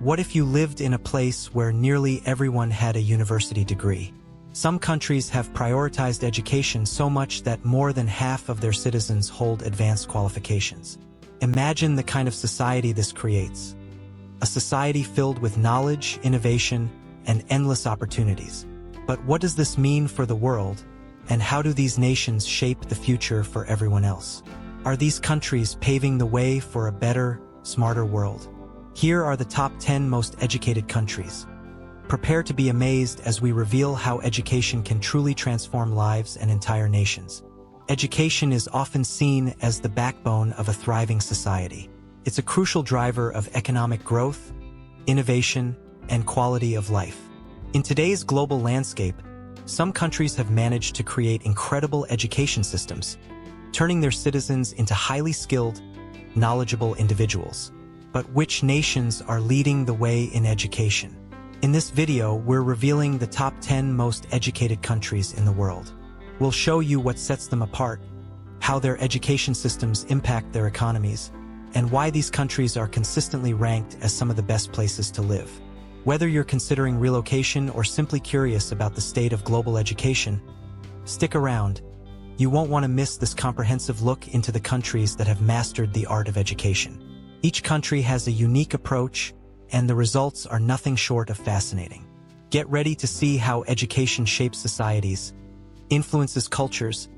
What if you lived in a place where nearly everyone had a university degree? Some countries have prioritized education so much that more than half of their citizens hold advanced qualifications. Imagine the kind of society this creates. A society filled with knowledge, innovation, and endless opportunities. But what does this mean for the world, and how do these nations shape the future for everyone else? Are these countries paving the way for a better, smarter world? Here are the top 10 most educated countries. Prepare to be amazed as we reveal how education can truly transform lives and entire nations. Education is often seen as the backbone of a thriving society. It's a crucial driver of economic growth, innovation, and quality of life. In today's global landscape, some countries have managed to create incredible education systems, turning their citizens into highly skilled, knowledgeable individuals. But which nations are leading the way in education? In this video, we're revealing the top 10 most educated countries in the world. We'll show you what sets them apart, how their education systems impact their economies, and why these countries are consistently ranked as some of the best places to live. Whether you're considering relocation or simply curious about the state of global education, stick around. You won't want to miss this comprehensive look into the countries that have mastered the art of education. Each country has a unique approach, and the results are nothing short of fascinating. Get ready to see how education shapes societies, influences cultures,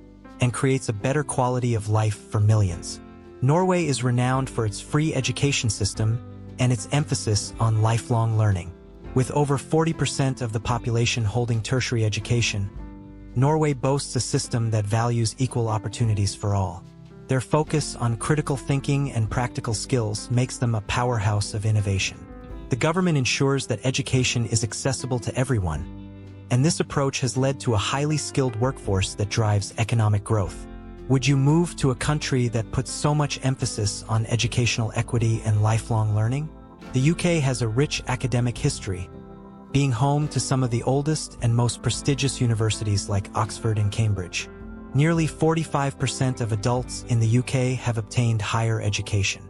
and creates a better quality of life for millions. Norway is renowned for its free education system and its emphasis on lifelong learning. With over 40% of the population holding tertiary education, Norway boasts a system that values equal opportunities for all. Their focus on critical thinking and practical skills makes them a powerhouse of innovation. The government ensures that education is accessible to everyone, and this approach has led to a highly skilled workforce that drives economic growth. Would you move to a country that puts so much emphasis on educational equity and lifelong learning? The UK has a rich academic history, being home to some of the oldest and most prestigious universities like Oxford and Cambridge. Nearly 45% of adults in the UK have obtained higher education.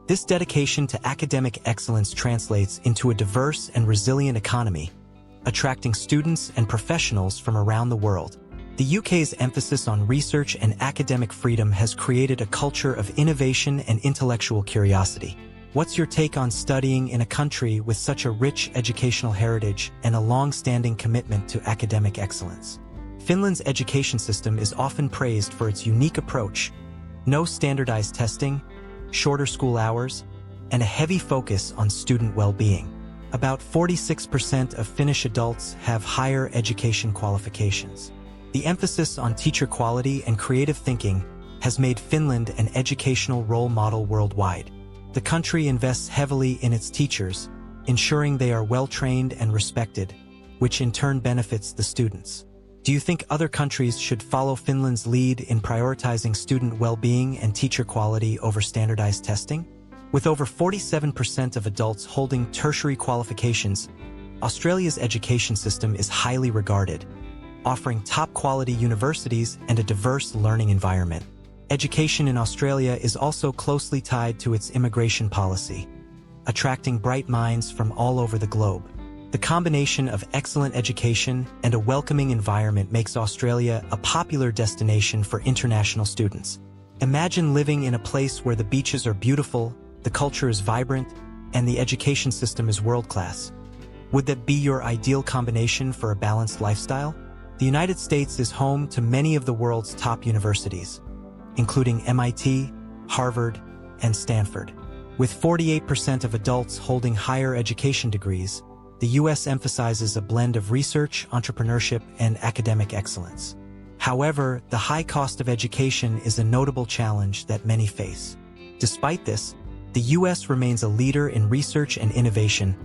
This dedication to academic excellence translates into a diverse and resilient economy, attracting students and professionals from around the world. The UK's emphasis on research and academic freedom has created a culture of innovation and intellectual curiosity. What's your take on studying in a country with such a rich educational heritage and a long-standing commitment to academic excellence? Finland's education system is often praised for its unique approach: no standardized testing, shorter school hours, and a heavy focus on student well-being. About 46% of Finnish adults have higher education qualifications. The emphasis on teacher quality and creative thinking has made Finland an educational role model worldwide. The country invests heavily in its teachers, ensuring they are well-trained and respected, which in turn benefits the students. Do you think other countries should follow Finland's lead in prioritizing student well-being and teacher quality over standardized testing? With over 47% of adults holding tertiary qualifications, Australia's education system is highly regarded, offering top-quality universities and a diverse learning environment. Education in Australia is also closely tied to its immigration policy, attracting bright minds from all over the globe. The combination of excellent education and a welcoming environment makes Australia a popular destination for international students. Imagine living in a place where the beaches are beautiful, the culture is vibrant, and the education system is world-class. Would that be your ideal combination for a balanced lifestyle? The United States is home to many of the world's top universities, including MIT, Harvard, and Stanford. With 48% of adults holding higher education degrees, the U.S. emphasizes a blend of research, entrepreneurship, and academic excellence. However, the high cost of education is a notable challenge that many face. Despite this, the U.S. remains a leader in research and innovation,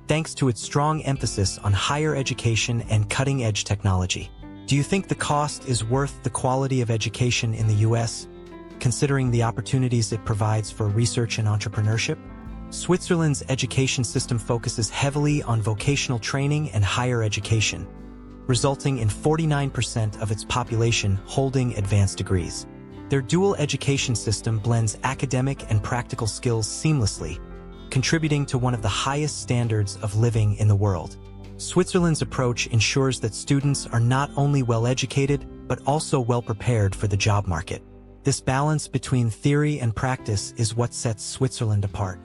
thanks to its strong emphasis on higher education and cutting-edge technology. Do you think the cost is worth the quality of education in the U.S., considering the opportunities it provides for research and entrepreneurship? Switzerland's education system focuses heavily on vocational training and higher education, resulting in 49% of its population holding advanced degrees. Their dual education system blends academic and practical skills seamlessly, contributing to one of the highest standards of living in the world. Switzerland's approach ensures that students are not only well-educated, but also well-prepared for the job market. This balance between theory and practice is what sets Switzerland apart.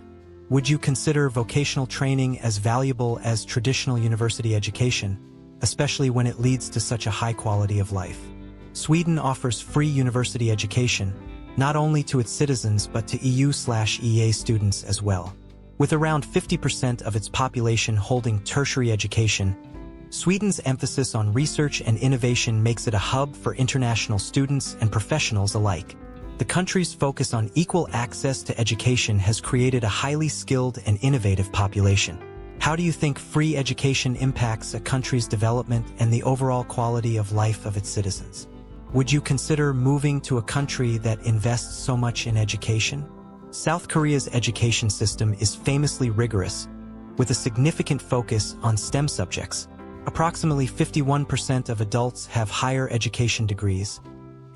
Would you consider vocational training as valuable as traditional university education, especially when it leads to such a high quality of life? Sweden offers free university education, not only to its citizens but to EU/EA students as well. With around 50% of its population holding tertiary education, Sweden's emphasis on research and innovation makes it a hub for international students and professionals alike. The country's focus on equal access to education has created a highly skilled and innovative population. How do you think free education impacts a country's development and the overall quality of life of its citizens? Would you consider moving to a country that invests so much in education? South Korea's education system is famously rigorous, with a significant focus on STEM subjects. Approximately 51% of adults have higher education degrees,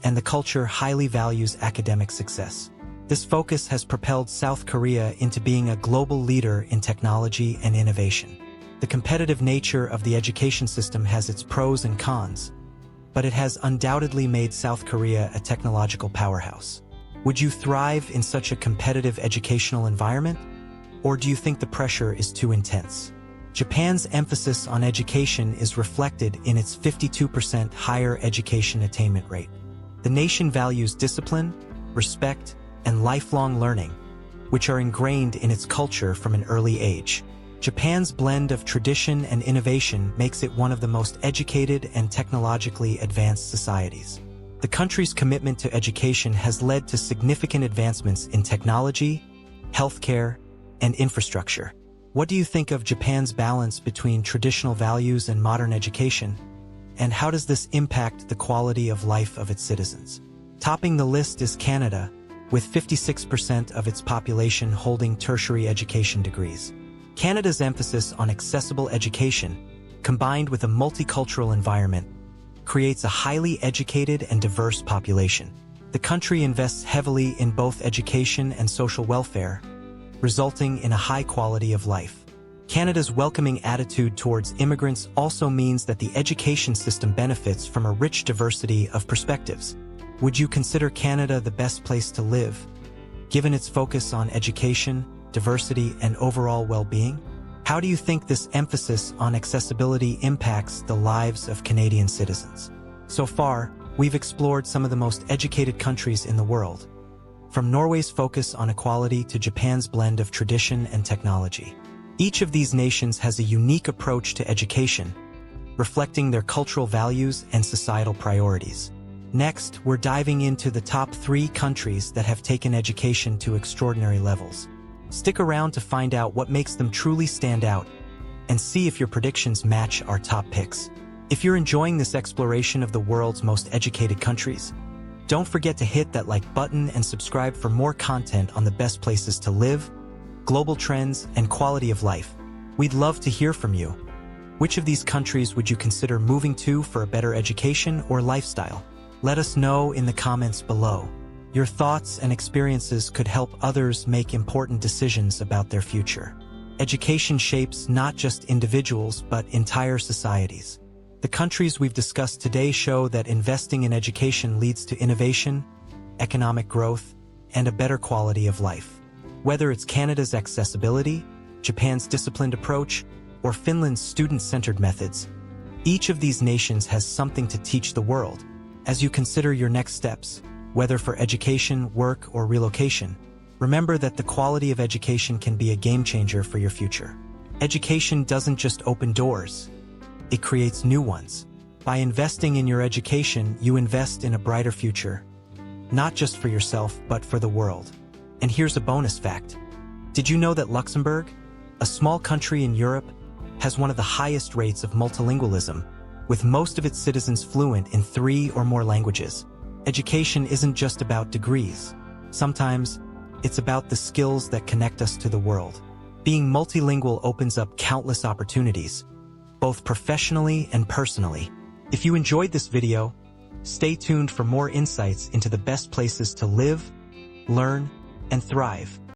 and the culture highly values academic success. This focus has propelled South Korea into being a global leader in technology and innovation. The competitive nature of the education system has its pros and cons, but it has undoubtedly made South Korea a technological powerhouse. Would you thrive in such a competitive educational environment? Or do you think the pressure is too intense? Japan's emphasis on education is reflected in its 52% higher education attainment rate. The nation values discipline, respect, and lifelong learning, which are ingrained in its culture from an early age. Japan's blend of tradition and innovation makes it one of the most educated and technologically advanced societies. The country's commitment to education has led to significant advancements in technology, healthcare, and infrastructure. What do you think of Japan's balance between traditional values and modern education? And how does this impact the quality of life of its citizens? Topping the list is Canada, with 56% of its population holding tertiary education degrees. Canada's emphasis on accessible education, combined with a multicultural environment, creates a highly educated and diverse population. The country invests heavily in both education and social welfare, resulting in a high quality of life. Canada's welcoming attitude towards immigrants also means that the education system benefits from a rich diversity of perspectives. Would you consider Canada the best place to live, given its focus on education, diversity, and overall well-being? How do you think this emphasis on accessibility impacts the lives of Canadian citizens? So far, we've explored some of the most educated countries in the world, from Norway's focus on equality to Japan's blend of tradition and technology. Each of these nations has a unique approach to education, reflecting their cultural values and societal priorities. Next, we're diving into the top 3 countries that have taken education to extraordinary levels. Stick around to find out what makes them truly stand out, and see if your predictions match our top picks. If you're enjoying this exploration of the world's most educated countries, don't forget to hit that like button and subscribe for more content on the best places to live, global trends, and quality of life. We'd love to hear from you. Which of these countries would you consider moving to for a better education or lifestyle? Let us know in the comments below. Your thoughts and experiences could help others make important decisions about their future. Education shapes not just individuals but entire societies. The countries we've discussed today show that investing in education leads to innovation, economic growth, and a better quality of life. Whether it's Canada's accessibility, Japan's disciplined approach, or Finland's student-centered methods, each of these nations has something to teach the world. As you consider your next steps, whether for education, work, or relocation, remember that the quality of education can be a game-changer for your future. Education doesn't just open doors, it creates new ones. By investing in your education, you invest in a brighter future, not just for yourself, but for the world. And here's a bonus fact. Did you know that Luxembourg, a small country in Europe, has one of the highest rates of multilingualism, with most of its citizens fluent in 3 or more languages? Education isn't just about degrees. Sometimes, it's about the skills that connect us to the world. Being multilingual opens up countless opportunities, both professionally and personally. If you enjoyed this video, stay tuned for more insights into the best places to live, learn, and thrive.